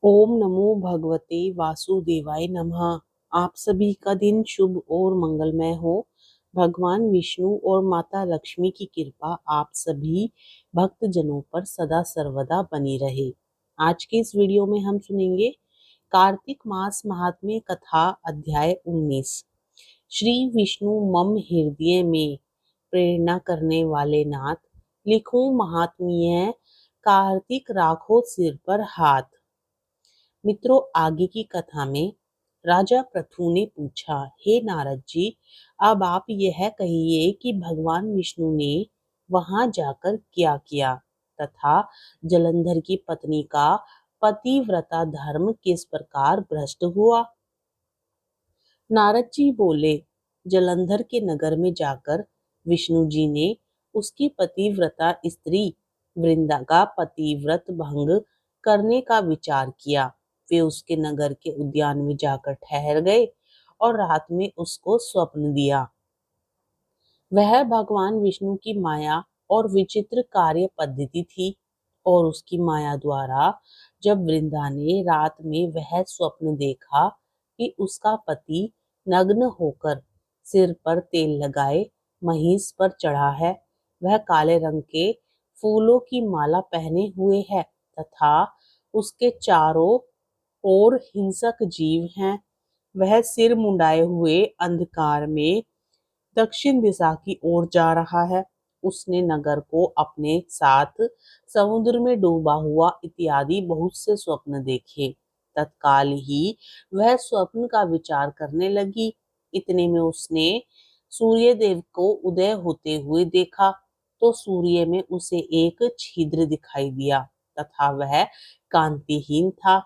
ओम नमो भगवते वासुदेवाय नमः। आप सभी का दिन शुभ और मंगलमय हो। भगवान विष्णु और माता लक्ष्मी की कृपा आप सभी भक्त जनों पर सदा सर्वदा बनी रहे। आज के इस वीडियो में हम सुनेंगे कार्तिक मास महात्म्य कथा अध्याय 19। श्री विष्णु मम हृदय में प्रेरणा करने वाले नाथ, लिखो महात्म्य कार्तिक राखो सिर पर हाथ। मित्रों, आगे की कथा में राजा पृथु ने पूछा, हे नारद जी, अब आप यह कहिए कि भगवान विष्णु ने वहां जाकर क्या किया तथा जलंधर की पत्नी का पतिव्रता धर्म किस प्रकार भ्रष्ट हुआ। नारद जी बोले, जलंधर के नगर में जाकर विष्णु जी ने उसकी पतिव्रता स्त्री वृंदा का पतिव्रत भंग करने का विचार किया। वे उसके नगर के उद्यान में जाकर ठहर गए और रात में उसको स्वप्न दिया। वह भगवान विष्णु की माया और विचित्र कार्य पद्धति थी और उसकी माया द्वारा जब वृंदा ने रात में वह स्वप्न देखा कि उसका पति नग्न होकर सिर पर तेल लगाए महिष पर चढ़ा है, वह काले रंग के फूलों की माला पहने हुए है तथा उसके चारों ओर हिंसक जीव हैं, वह सिर मुंडाए हुए अंधकार में दक्षिण दिशा की ओर जा रहा है। उसने नगर को अपने साथ समुद्र में डूबा हुआ इत्यादि बहुत से स्वप्न देखे। तत्काल ही वह स्वप्न का विचार करने लगी। इतने में उसने सूर्य देव को उदय होते हुए देखा तो सूर्य में उसे एक छिद्र दिखाई दिया तथा वह कांतिहीन था।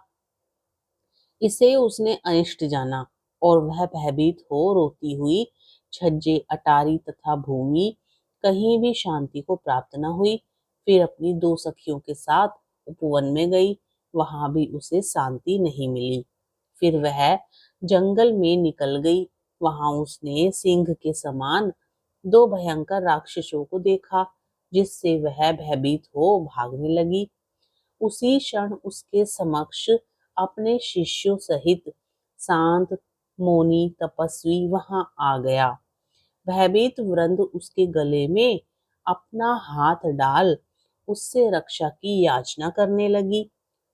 इसे उसने अनिष्ट जाना और वह भयभीत हो रोती हुई छज्जे, अटारी तथा भूमि कहीं भी शांति को प्राप्त न हुई। फिर अपनी दो सखियों के साथ उपवन में गई, वहां भी उसे शांति नहीं मिली। फिर वह जंगल में निकल गई, वहां उसने सिंह के समान दो भयंकर राक्षसों को देखा, जिससे वह भयभीत हो भागने लगी। उसी क्षण उसके समक्ष अपने शिष्यों सहित शांत मौनी तपस्वी वहां आ गया। भयभीत वृंद उसके गले में अपना हाथ डाल उससे रक्षा की याचना करने लगी।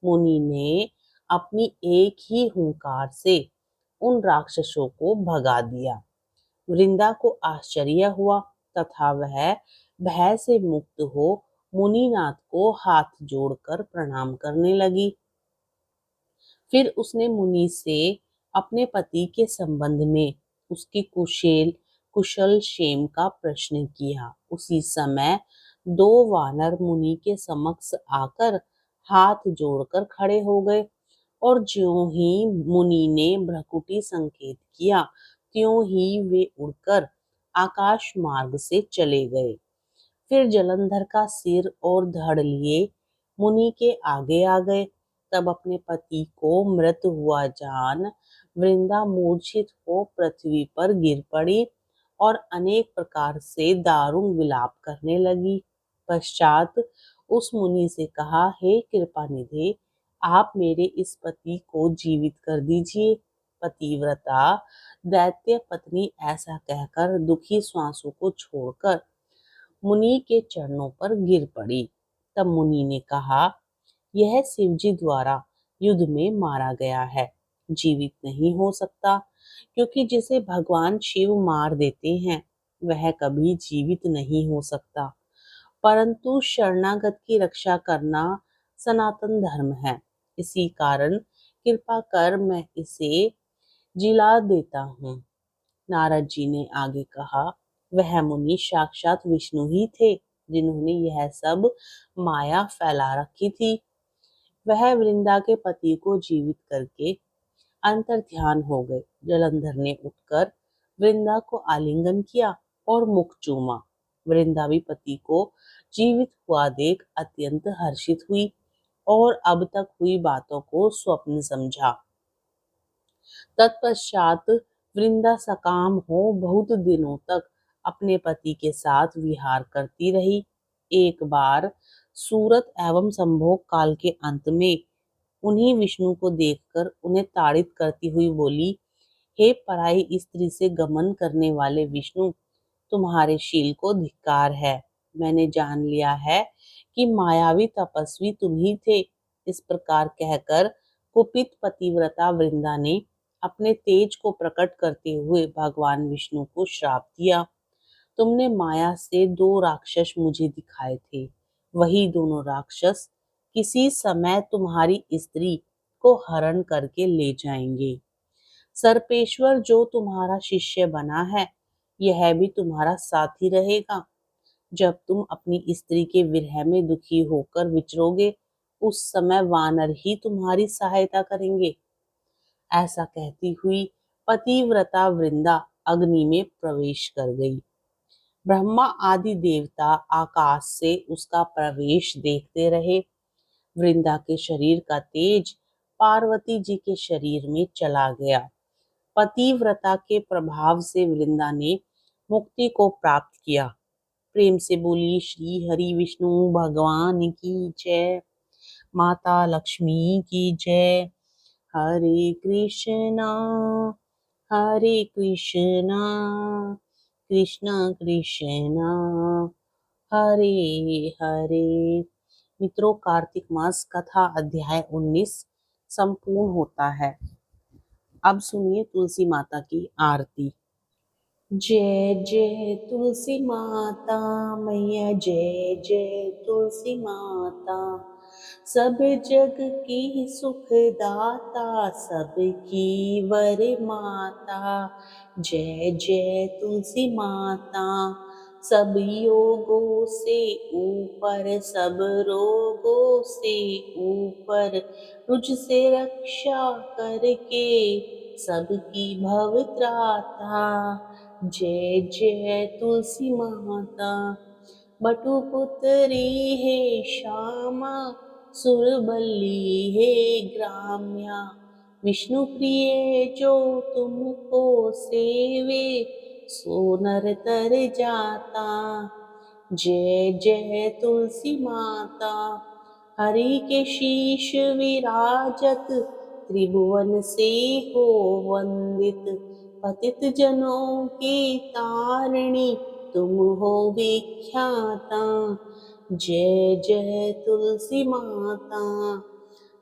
मुनि ने अपनी एक ही हुंकार से उन राक्षसों को भगा दिया। वृंदा को आश्चर्य हुआ तथा वह भय से मुक्त हो मुनिनाथ को हाथ जोड़कर प्रणाम करने लगी। फिर उसने मुनि से अपने पति के संबंध में उसकी कुशल क्षेम का प्रश्न किया। उसी समय दो वानर मुनि के समक्ष आकर हाथ जोड़कर खड़े हो गए और ज्यों ही मुनि ने भ्रकुटी संकेत किया, त्यों ही वे उड़कर आकाश मार्ग से चले गए। फिर जलंधर का सिर और धड़ लिए मुनि के आगे आ गए। तब अपने पति को मृत हुआ जान वृंदा मूर्छित हो पृथ्वी पर गिर पड़ी और अनेक प्रकार से दारुण विलाप करने लगी। पश्चात उस मुनि से कहा, हे कृपा निधे, आप मेरे इस पति को जीवित कर दीजिए। पतिव्रता दैत्य पत्नी ऐसा कहकर दुखी श्वासों को छोड़कर मुनि के चरणों पर गिर पड़ी। तब मुनि ने कहा, यह शिवजी द्वारा युद्ध में मारा गया है, जीवित नहीं हो सकता, क्योंकि जिसे भगवान शिव मार देते हैं वह कभी जीवित नहीं हो सकता। परंतु शरणागत की रक्षा करना सनातन धर्म है, इसी कारण कृपा कर मैं इसे जिला देता हूँ। नारद जी ने आगे कहा, वह मुनि साक्षात विष्णु ही थे, जिन्होंने यह सब माया फैला रखी थी। वह वृंदा के पति को जीवित करके अंतर ध्यान हो गए। जलंधर ने उठकर वृंदा को आलिंगन किया और मुख चूमा। वृंदा भी पति को जीवित हुआ देख अत्यंत हर्षित हुई और अब तक हुई बातों को स्वप्न समझा। तत्पश्चात वृंदा सकाम हो बहुत दिनों तक अपने पति के साथ विहार करती रही। एक बार सूरत एवं संभोग काल के अंत में उन्हीं विष्णु को देखकर उन्हें ताड़ित करती हुई बोली, हे पराई स्त्री से गमन करने वाले विष्णु, तुम्हारे शील को धिक्कार है। मैंने जान लिया है कि मायावी तपस्वी तुम ही थे। इस प्रकार कहकर कुपित पतिव्रता वृंदा ने अपने तेज को प्रकट करते हुए भगवान विष्णु को श्राप दिया। तुमने माया से 2 राक्षस मुझे दिखाए थे। वही दोनों राक्षस किसी समय तुम्हारी स्त्री को हरण करके ले जाएंगे। सर्पेश्वर जो तुम्हारा शिष्य बना है, यह भी तुम्हारा साथी रहेगा। जब तुम अपनी स्त्री के विरह में दुखी होकर विचरोगे, उस समय वानर ही तुम्हारी सहायता करेंगे। ऐसा कहती हुई पतिव्रता वृंदा अग्नि में प्रवेश कर गई। ब्रह्मा आदि देवता आकाश से उसका प्रवेश देखते रहे। वृंदा के शरीर का तेज पार्वती जी के शरीर में चला गया। पतिव्रता के प्रभाव से वृंदा ने मुक्ति को प्राप्त किया। प्रेम से बोली श्री हरि विष्णु भगवान की जय, माता लक्ष्मी की जय। हरे कृष्णा कृष्णा कृष्णा हरे हरे। मित्रों, कार्तिक मास कथा अध्याय 19 संपूर्ण होता है। अब सुनिए तुलसी माता की आरती। जय जय तुलसी माता मैया, जय जय तुलसी माता। सब जग की सुखदाता, सबकी वर माता। जय जय तुलसी माता। सब योगों से ऊपर, सब रोगों से ऊपर, मुझसे रक्षा करके सबकी भव त्राता। जय जय तुलसी माता। बटुपुत्री है श्यामा, सुरबल्ली है ग्राम्या। विष्णु प्रिय जो तुमको सेवे, सो नर तर जाता। जय जय तुलसी माता। हरि के शीश विराजत, त्रिभुवन से हो वंदित। पतित जनों की तारिणी, तुम हो विख्याता। जय जय तुलसी माता।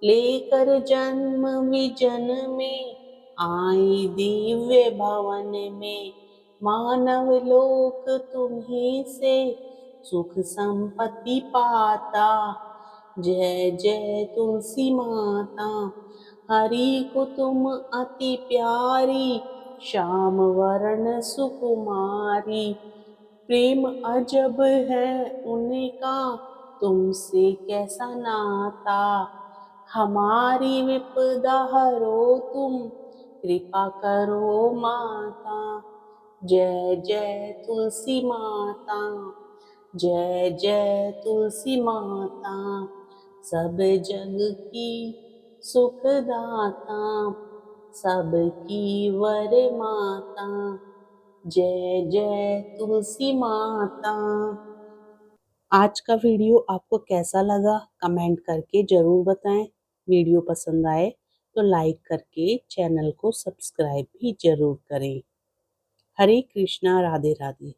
लेकर जन्म विजन में, आई दिव्य भवन में। मानव लोक तुम्हीं से सुख संपत्ति पाता। जय जय तुलसी माता। हरि को तुम अति प्यारी, श्याम वर्ण सुकुमारी। प्रेम अजब है उनका, तुमसे कैसा नाता। हमारी विपदा हरो तुम, कृपा करो माता। जय जय तुलसी माता। जय जय तुलसी माता। सब जग की सुखदाता, सबकी वर माता। जय जय तुलसी माता। आज का वीडियो आपको कैसा लगा कमेंट करके जरूर बताएं। वीडियो पसंद आए तो लाइक करके चैनल को सब्सक्राइब भी जरूर करें। हरे कृष्णा, राधे राधे।